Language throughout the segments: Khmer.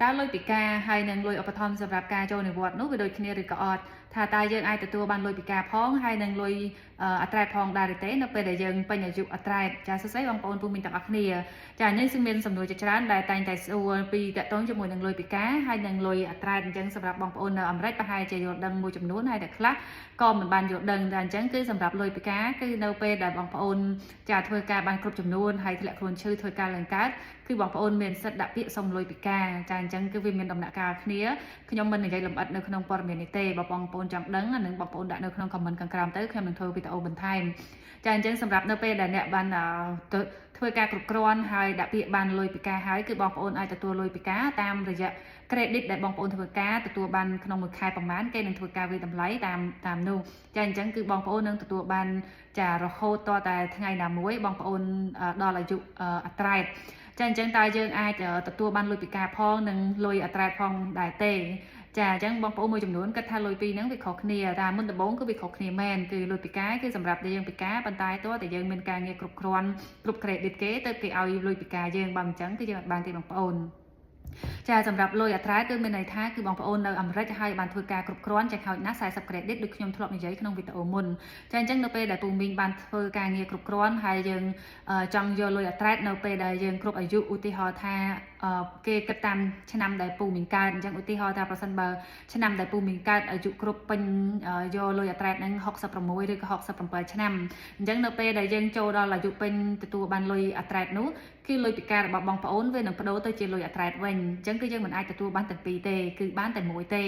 ការលុយពីការហើយនឹងលុយឧបត្ថម្ភសម្រាប់ការចូលនិវត្តន៍នោះវាដូចគ្នាឬក៏អត់ថាតើយើងអាចទទួលបានលុយពីការផងហើយនឹងលុយអត្រែតផងដែរទេនៅពេលដែលយើងពេញអាយុអត្រែតចាសួស្តីបងប្អូនពូមីងទាំងអស់គ្នាចានេះគឺមានសំណួរជាច្រើនដែលតែងតែសួរពីតកតងជាមួយនឹងលុយពីការហើយនឹងលុយអត្រែតអញ្ចឹងសម្រាប់បងប្អូននៅអាមេរិកប្រហែលជាយល់ដឹងមួយចំនួនហើយអ្នកខ្លះក៏មិនបានយល់ដឹងតែអញ្ចឹងគឺសម្រាប់លុយពីការគឺនៅពេលដែលបងប្អូនចាធ្វើការបានគ្រប់ចំនួនហើយធ្លាក់ខ្លួនឈឺធ្វើការឡើងកើតគឺបងប្អូនមានសិទ្ធិដាក់ពាក្យសុំលុយពីការចាអញ្ចឹងគឺវាមានដំណាក់កាលគ្នាខ្ញុំមិននិយាយលម្អិតនៅក្នុងព័ត៌មាននេះទេបើបងប្អូនចង់ដឹងនិងបងប្អូនដាក់នៅក្នុង comment ខាងក្រោមទៅខ្ញុំនឹងធ្វើវីដេអូបន្ថែមចាអញ្ចឹងសម្រាប់នៅពេលដែលអ្នកបានធ្វើការគ្រប់គ្រាន់ហើយដាក់ពាក្យបានលុយពីការហើយគឺបងប្អូនអាចទទួលលុយពីការតាមរយៈ credit ដែលបងប្អូនធ្វើការទទួលបានក្នុងមួយខែប្រហែលគេនឹងធ្វើការវិតម្លៃតាមនោះចាអញ្ចឹងគឺបងប្អូននឹងទទួលបានចារហូតតតែថ្ងៃណាមួយបងប្អូនដល់អាយុអត្រែតចាអញ្ចឹងតើយើងអាចទទួលបានលុយពីការផងនិងលុយអត្រែតផងដែរទេចាអញ្ចឹងបងប្អូនមួយចំនួនគិតថាលុយពីរហ្នឹងវាខុសគ្នាតែមុនដំបូងគឺវាខុសគ្នាមែនគឺលុយពីការគឺសម្រាប់តែយើងពីការប៉ុន្តែតើតែយើងមានការងារគ្រប់គ្រាន់គ្រប់ credit គេទៅគេឲ្យលុយពីការយើងបើមិនអញ្ចឹងគឺយើងអត់បានទេបងប្អូនចាសម្រាប់លុយអត្រែតគឺមានន័យថាគឺបងប្អូននៅអាមេរិកហើយបានធ្វើការគ្រប់គ្រាន់ចាហោចណាស់40 credit ដូចខ្ញុំធ្លាប់និយាយក្នុងវីដេអូមុនចាអញ្ចឹងនៅពេលដែលពូមីងបានធ្វើការងារគ្រប់គ្រាន់ហើយយើងចង់យកលុយអត្រែតនៅពេលដែលយើងគ្រប់អាយុឧទាហរណ៍ថាគេគិតតាមឆ្នាំដែលពូមីងកើតអញ្ចឹងឧទាហរណ៍ថាប្រសិនបើឆ្នាំដែលពូមីងកើតអាយុគ្រប់ពេញយកលុយអត្រែតហ្នឹង66ឬក៏67ឆ្នាំអញ្ចឹងនៅពេលដែលយើងចូលដល់អាយុពេញទទួលបានលុយអត្រែតនោះគឺលុយពីការរបស់បងប្អូនវានឹងប្ដូរទៅជាលុយអត្រែតវិញអញ្ចឹងគឺយើងមិនអាចទទួលបានទាំងពីរទេគឺបានតែមួយទេ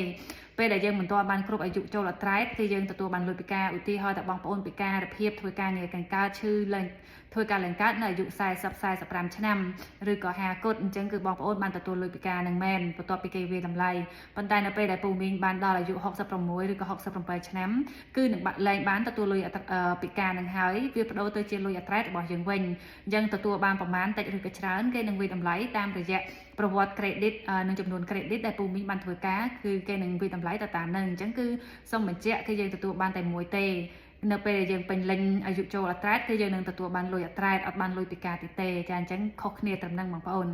ពេលដែលយើងមិនទាន់បានគ្រប់អាយុចូលអត្រែតគឺយើងទទួលបានលុយពីការឧទាហរណ៍ថាបងប្អូនពីការភាពធ្វើការងារកង្កើតឈឺឡើងធ្វើការឡើងកើតនៅអាយុ40-45ឆ្នាំឬក៏50គត់អញ្ចឹងគឺបងប្អូនបានទទួលលុយពីការនឹងមែនបន្ទាប់ពីគេវាតម្លៃប៉ុន្តែនៅពេលដែលពូមីងបានដល់អាយុ66ឬក៏67ឆ្នាំគឺនឹងលែងបានទទួលលុយពីការនឹងហើយវាប្ដូរទៅជាលុយអត្រែតរបស់យើងវិញអញ្ចឹងទទួលបានប្រមាណតិចឬក៏ច្រើនគេនឹងវាតម្លៃតាមរយៈប្រវត្តិ credit និងចំនួន credit ដែលពូមីងបានធ្វើការគឺគេនឹងវាតម្លៃទៅតាមនឹងអញ្ចឹងគឺសូមបញ្ជាក់គឺយើងទទួលបានតែមួយទេនៅពេលដែលយើងពេញលេញអាយុចូលអត្រែតគឺយើងនឹងទទួលបានលុយអត្រែតអត់បានលុយពីការទេចាអញ្ចឹងខុសគ្នាត្រឹមហ្នឹងបងប្អូន